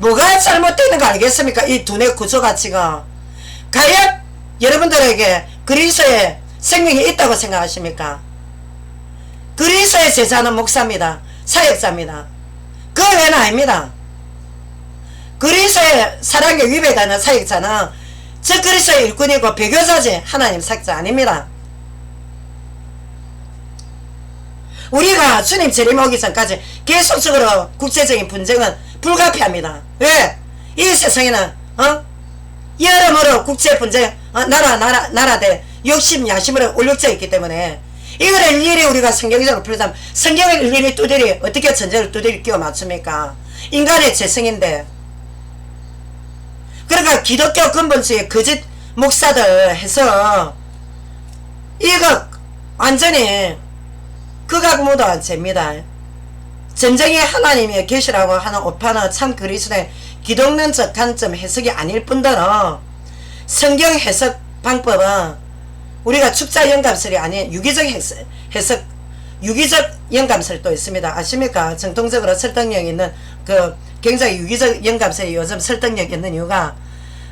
뭐가 잘못되는 거 알겠습니까? 이 두뇌 구조가 지금 과연 여러분들에게 그리스도의 생명이 있다고 생각하십니까? 그리스도의 제자는 목사입니다. 사역자입니다. 그 외에는 아닙니다. 그리스도의 사랑에 위배되는 사역자는 저 그리스도의 일꾼이고 배교자지 하나님 사역자 아닙니다. 우리가 주님 재림 오기 전까지 계속적으로 국제적인 분쟁은 불가피합니다. 왜? 이 세상에는 여러모로 국제 분쟁 나라대 욕심 야심으로 올려져 있기 때문에 이거를 일일이 우리가 성경적으로 풀자면 성경을 일일이 두드리 어떻게 전제를 두드리 끼워 맞춥니까? 인간의 재성인데. 그러니까 기독교 근본주의 거짓 목사들 해서 이거 완전히 극악무도한 죄입니다. 진정히 하나님이 계시라고 하는 오판은 참 그리스도의 기독론적 관점 해석이 아닐 뿐더러 성경 해석 방법은 우리가 축자 영감설이 아닌 유기적 해석 유기적 영감설도 있습니다. 아십니까? 정통적으로 설득력 있는 그 굉장히 유기적 영감설이 요즘 설득력 있는 이유가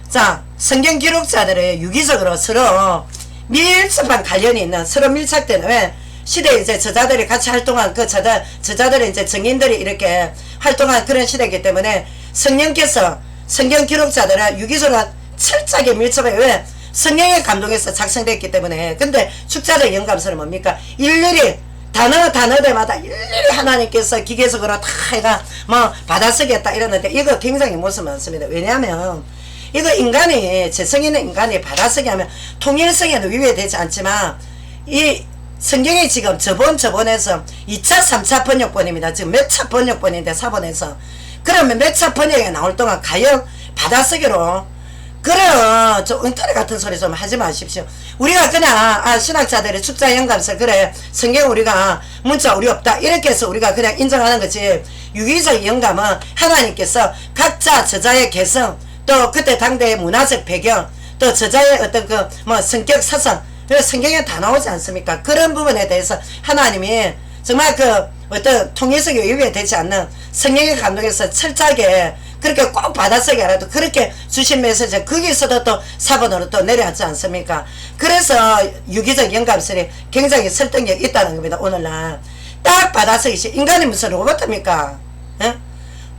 자 성경 기록자들의 유기적으로 서로 밀접한 관련이 있는 서로 밀착되는 왜 시대에 이제 저자들이 같이 활동한 그 저자들의 이제 증인들이 이렇게 활동한 그런 시대이기 때문에 성령께서 성경 기록자들은 유기적으로 철저하게 밀접해 왜 성령의 감동에서 작성됐기 때문에 근데 축자적 영감설은 뭡니까? 일일이 단어들마다 일일이 하나님께서 기계적으로 다 해가 뭐 받아쓰겠다 이러는데 이거 굉장히 모습 많습니다. 왜냐하면 이거 인간이 재성 있는 인간이 받아쓰기 하면 통일성에는 위배되지 않지만 이 성경이 지금 저번에서 2차 3차 번역본입니다. 지금 몇 차 번역본인데 사본에서 그러면 몇 차 번역에 나올 동안 과연 받아쓰기로 그런 저 엉터리 같은 소리 좀 하지 마십시오. 우리가 그냥 신학자들의 축자 영감설 그래 성경 우리가 문자 우리 없다 이렇게 해서 우리가 그냥 인정하는 거지 유기적 영감은 하나님께서 각자 저자의 개성 또 그때 당대의 문화적 배경 또 저자의 어떤 그 뭐 성격 사상 성경에 다 나오지 않습니까? 그런 부분에 대해서 하나님이 정말 그 어떤 통일성이 위배되지 않는 성령의 감동에서 철저하게 그렇게 꼭 받아쓰기 하라도 그렇게 주신 메시지 거기서도 또 사본으로 또 내려왔지 않습니까? 그래서 유기적 영감설이 굉장히 설득력 있다는 겁니다. 오늘날 딱 받아쓰기 인간이 무슨 로봇입니까? 에?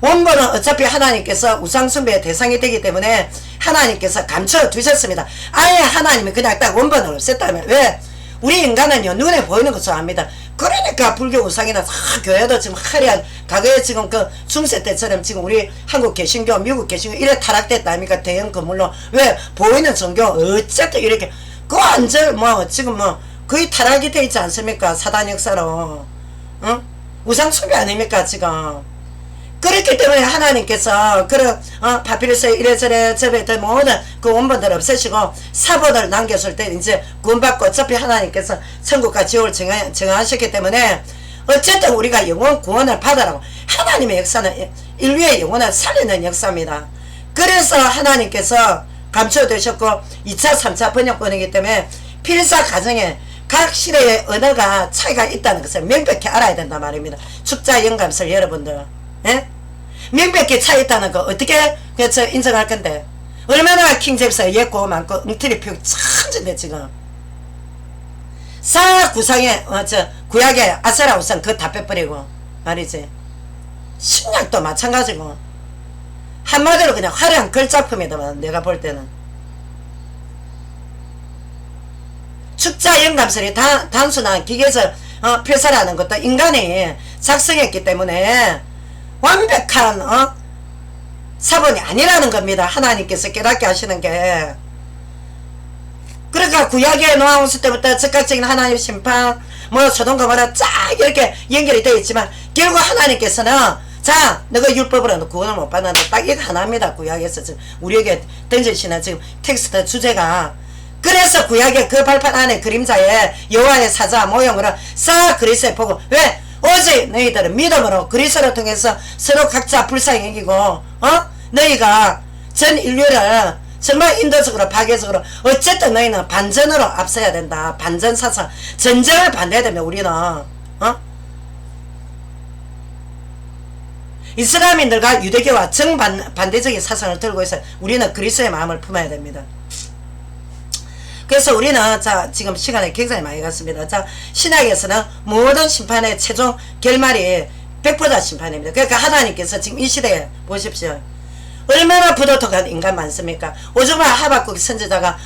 원본은 어차피 하나님께서 우상숭배의 대상이 되기 때문에 하나님께서 감춰 두셨습니다. 아예 하나님이 그냥 딱 원본을 없앴다면 왜? 우리 인간은요 눈에 보이는 거 좋아합니다. 그러니까 불교 우상이나 다 교회도 지금 화려한 과거에 지금 그 중세 때처럼 지금 우리 한국 개신교 미국 개신교 이래 타락됐다 아닙니까? 대형 건물로 왜 보이는 종교 어쨌든 이렇게 그 완전 뭐 지금 뭐 거의 타락이 돼 있지 않습니까? 사단 역사로 우상숭배 아닙니까 지금? 그렇기 때문에 하나님께서 그런 파피루스 이래저래 저래 모든 그 원본들 없애시고 사본을 남겼을 때 이제 구원받고 어차피 하나님께서 천국과 지옥을 정하셨기 때문에 어쨌든 우리가 영원 구원을 받으라고 하나님의 역사는 인류의 영혼을 살리는 역사입니다. 그래서 하나님께서 감춰두셨고 2차 3차 번역본이기 때문에 필사 가정에 각 시대의 언어가 차이가 있다는 것을 명백히 알아야 된단 말입니다. 축자 영감설 여러분들 예? 명백히 차이 있다는 거 어떻게 저 인정할 건데 얼마나 킹제임스가 예고 많고 엉터리 피우기 천진데 지금 사 구상에 저 구약의 아세라 우상 그거 다 빼버리고 말이지 신약도 마찬가지고 한마디로 그냥 화려한 글작품이다만 내가 볼 때는 축자 영감설이 단순한 기계적 필사라는 것도 인간이 작성했기 때문에 완벽한 사본이 아니라는 겁니다. 하나님께서 깨닫게 하시는 게 그러니까 구약의 노아홍수 때부터 즉각적인 하나님의 심판 뭐 소돔과 고모라 쫙 이렇게 연결이 되어 있지만 결국 하나님께서는 자 너가 율법으로 구원을 못 받는다 딱 이거 하나입니다. 구약에서 지금 우리에게 던져지는 지금 텍스트 주제가 그래서 구약의 그 발판 안에 그림자에 여호와의 사자 모형으로 싹 그리스도에 보고 왜? 오직 너희들은 믿음으로 그리스도를 통해서 서로 각자 불쌍히 여기고 너희가 전 인류를 정말 인도적으로 파괴적으로 어쨌든 너희는 반전으로 앞서야 된다. 반전 사상 전쟁을 반대해야 됩니다. 우리는 이슬람인들과 유대교와 정반대적인 사상을 들고 있어 우리는 그리스도의 마음을 품어야 됩니다. 그래서 우리는 자 지금 시간이 굉장히 많이 갔습니다. 자 신약에서는 모든 심판의 최종 결말이 백보자 심판입니다. 그러니까 하나님께서 지금 이 시대에 보십시오. 얼마나 부도덕한 인간 많습니까? 오죽만 하박국 선지자가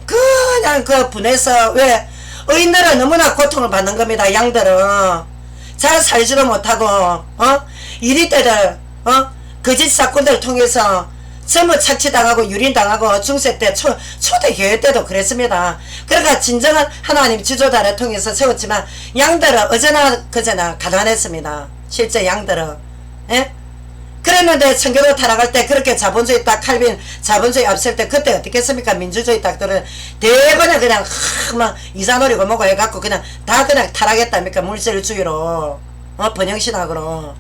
그냥 그 분해서 왜 의인들은 너무나 고통을 받는 겁니다. 양들은 잘 살지도 못하고 이리때들 거짓 사건들을 통해서 전부 착취당하고 유린당하고 중세 때 초대 교회 때도 그랬습니다. 그러니까 진정한 하나님 지도자를 통해서 세웠지만 양들은 어제나 그제나 가난했습니다. 실제 양들은 예? 그랬는데 청교도 타락할 때 그렇게 자본주의 딱 칼빈 자본주의 앞설 때 그때 어떻게 했습니까? 민주주의 딱들은 대번에 그냥 막 이사노리고 뭐고 해갖고 그냥 다 그냥 타락했답니까? 물질주의로 번영신학으로.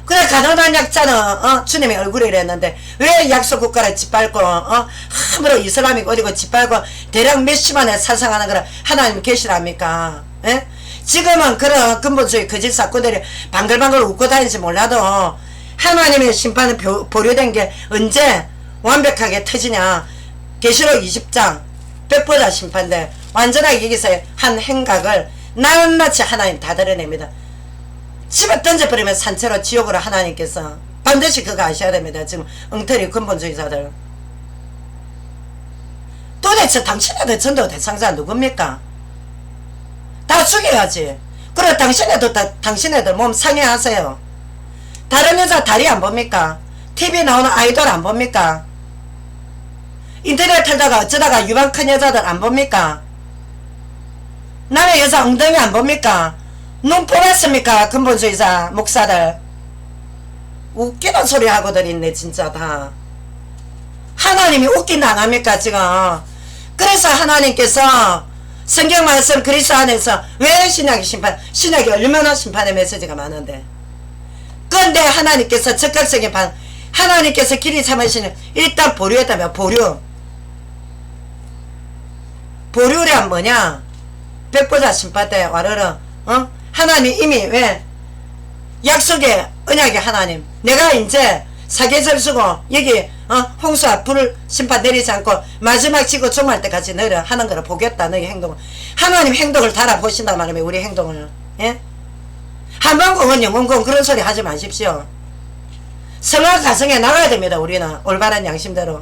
그래 가난한 약자는 주님의 얼굴이라 했는데 왜 약소국가를 짓밟고 함부로 이슬람이 어디고 짓밟고 대략 몇십만에 살상하는 거를 하나님 계시랍니까? 예? 지금은 그런 근본주의 거짓 사건들이 방글방글 웃고 다니지 몰라도 하나님의 심판은 보류된 게 언제 완벽하게 터지냐. 계시록 20장 백보자 심판대 완전하게 여기서 한 행각을 낱낱이 하나님 다 드러냅니다. 집에 던져버리면 산채로 지옥으로 하나님께서 반드시 그거 아셔야 됩니다. 지금 엉터리 근본주의자들. 도대체 당신네들 전도 대상자 누굽니까? 다 죽여야지. 그래 당신네들 몸 상해하세요. 다른 여자 다리 안 봅니까? TV 나오는 아이돌 안 봅니까? 인터넷 털다가 어쩌다가 유방 큰 여자들 안 봅니까? 남의 여자 엉덩이 안 봅니까? 눈 뽑았습니까? 근본주의자 목사들. 웃기는 소리 하고들 있네 진짜 다. 하나님이 웃긴다 안 합니까 지금? 그래서 하나님께서 성경 말씀 그리스도 안에서 왜 신약이 얼마나 심판의 메시지가 많은데. 그런데 하나님께서 적극적인 하나님께서 길이 참으시는 일단 보류했다면 보류란 뭐냐? 백보자 심판 때 와르르 하나님 이미 왜 약속의 언약의 하나님 내가 이제 사계절 쓰고 여기 홍수와 불 심판 내리지 않고 마지막 지구 종말 때까지 너를 하는 거를 보겠다. 너의 행동을 하나님 행동을 달아보신단 말이에요. 우리 행동을. 예? 한번공은 영원공 그런 소리 하지 마십시오. 성화 가정에 나가야 됩니다. 우리는 올바른 양심대로.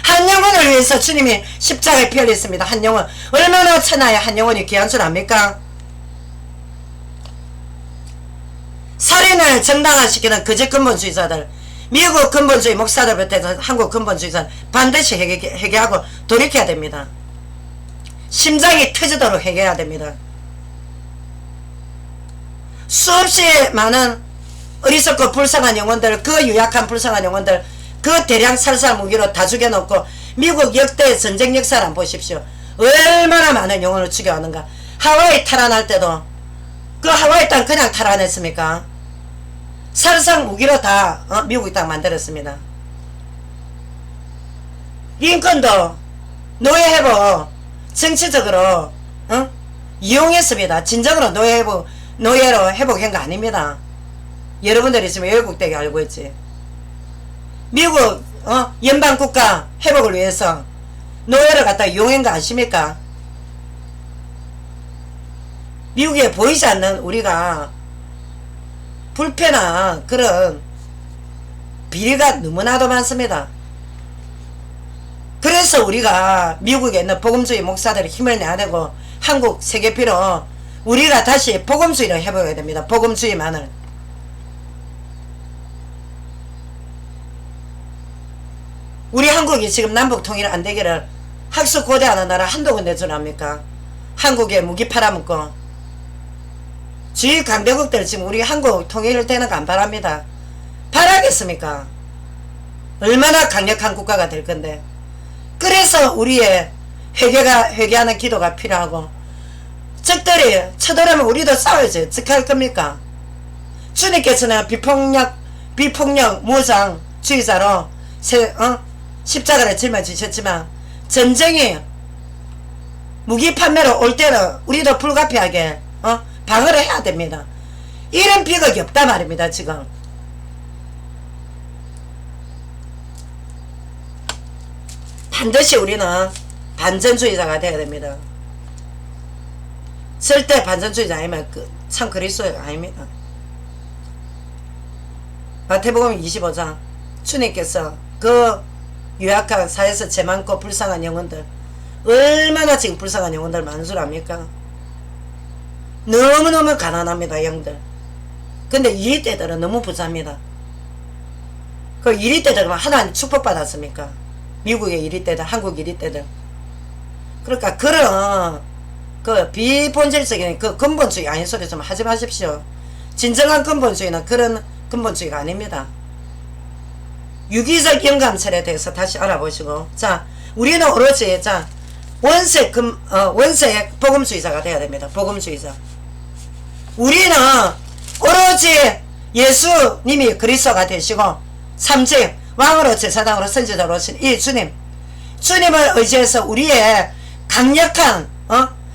한 영혼을 위해서 주님이 십자가에 피 흘렸습니다. 한 영혼 얼마나 천하에 한 영혼이 귀한 줄 압니까? 살인을 정당화시키는 거짓 근본주의자들, 미국 근본주의 목사들부터 한국 근본주의자들 반드시 회개하고 돌이켜야 됩니다. 심장이 터지도록 회개해야 됩니다. 수없이 많은 어리석고 불쌍한 영혼들, 그 유약한 불쌍한 영혼들 그 대량 살살 무기로 다 죽여놓고 미국 역대 전쟁 역사를 한번 보십시오. 얼마나 많은 영혼을 죽여왔는가. 하와이 탈환할 때도 그 하와이 땅 그냥 탈환했습니까? 살상 무기로 다 미국이 딱 만들었습니다. 링컨도 노예회복 정치적으로 이용했습니다. 진정으로 노예로 회복한 거 아닙니다. 여러분들이 지금 외국되게 알고 있지. 미국 연방국가 회복을 위해서 노예를 갖다 이용한 거 아십니까? 미국에 보이지 않는 우리가 불편한 그런 비리가 너무나도 많습니다. 그래서 우리가 미국에 있는 복음주의 목사들이 힘을 내야 되고 한국 세계피로 우리가 다시 복음주의를 해보게 됩니다. 복음주의만을. 우리 한국이 지금 남북 통일 안 되기를 학수 고대하는 나라 한두 군데 줄 압니까? 한국에 무기 팔아먹고 주위 강대국들 지금 우리 한국 통일을 되는 거 안 바랍니다. 바라겠습니까? 얼마나 강력한 국가가 될 건데. 그래서 우리의 회개하는 기도가 필요하고 적들이 쳐들어오면 우리도 싸워야지. 어떻게 할 겁니까? 주님께서는 비폭력 무장주의자로 십자가를 짊어지셨지만 전쟁이 무기 판매로 올 때는 우리도 불가피하게 방어를 해야 됩니다. 이런 비극이 없다 말입니다. 지금 반드시 우리는 반전주의자가 되어야 됩니다. 절대 반전주의자 아니면 참 그리스도가 아닙니다. 마태복음 25장 주님께서 그 유약한 사회에서 죄 많고 불쌍한 영혼들, 얼마나 지금 불쌍한 영혼들 많은 줄 압니까? 너무너무 가난합니다. 영들. 근데 이리떼들은 너무 부자입니다. 그 이리떼들은 하나님 축복받았습니까? 미국의 이리떼들, 한국 이리떼들. 그러니까 그런 그 비본질적인 그 근본주의 아닌 소리 좀 하지 마십시오. 진정한 근본주의는 그런 근본주의가 아닙니다. 유기적 영감철에 대해서 다시 알아보시고, 자, 우리는 오로지, 자, 원색 복음주의자가 되어야 됩니다. 복음주의자. 우리는 오로지 예수님이 그리스도가 되시고, 삼직, 왕으로 제사장으로 선지자로 오신 이 주님을 의지해서 우리의 강력한,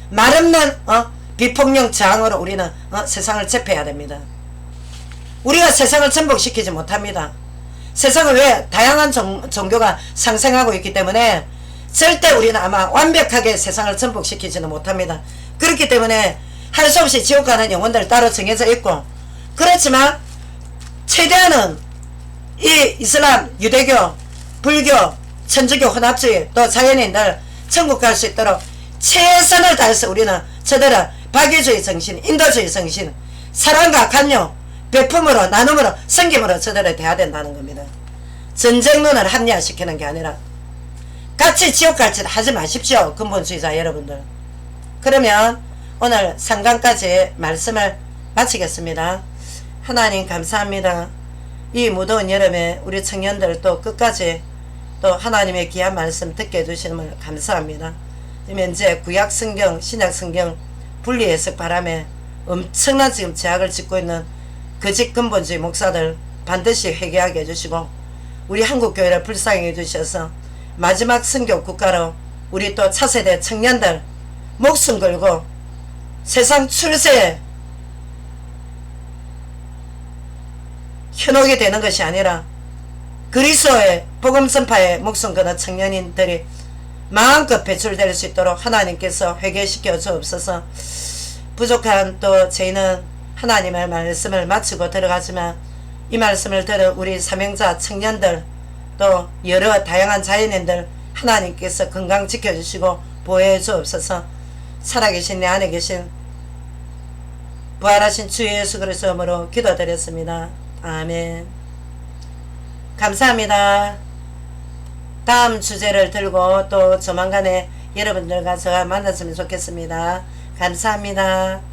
말없는, 비폭력 저항으로 우리는, 세상을 제패해야 됩니다. 우리가 세상을 전복시키지 못합니다. 세상은 왜 다양한 종교가 상생하고 있기 때문에 절대 우리는 아마 완벽하게 세상을 전복시키지는 못합니다. 그렇기 때문에 할 수 없이 지옥 가는 영혼들 따로 정해져 있고, 그렇지만 최대한은 이 이슬람, 유대교, 불교, 천주교 혼합주의 또 자연인들 천국 갈 수 있도록 최선을 다해서 우리는 저들은 박애주의 정신, 인도주의 정신, 사랑과 간용, 베품으로 나눔으로 섬김으로 저들을 대해야 된다는 겁니다. 전쟁론을 합리화시키는 게 아니라 같이 지옥 갈 짓 하지 마십시오. 근본주의자 여러분들. 그러면 오늘 3강까지 말씀을 마치겠습니다. 하나님 감사합니다. 이 무더운 여름에 우리 청년들 또 끝까지 또 하나님의 귀한 말씀 듣게 해주시는 감사합니다. 현재 구약성경 신약성경 분리해석 바람에 엄청난 지금 제약을 짓고 있는 거짓 근본주의 목사들 반드시 회개하게 해주시고, 우리 한국교회를 불쌍히 해주셔서 마지막 선교 국가로 우리 또 차세대 청년들 목숨 걸고 세상 출세에 현혹이 되는 것이 아니라 그리스도의 복음 선파에 목숨 거는 청년인들이 마음껏 배출될 수 있도록 하나님께서 회개시켜 주옵소서. 부족한 또 저희는 하나님의 말씀을 마치고 들어가지만 이 말씀을 들은 우리 사명자 청년들 또 여러 다양한 자연인들 하나님께서 건강 지켜주시고 보호해 주옵소서. 살아계신 내 안에 계신 부활하신 주 예수 그리스도 이름으로 기도드렸습니다. 아멘. 감사합니다. 다음 주제를 들고 또 조만간에 여러분들과 저와 만났으면 좋겠습니다. 감사합니다.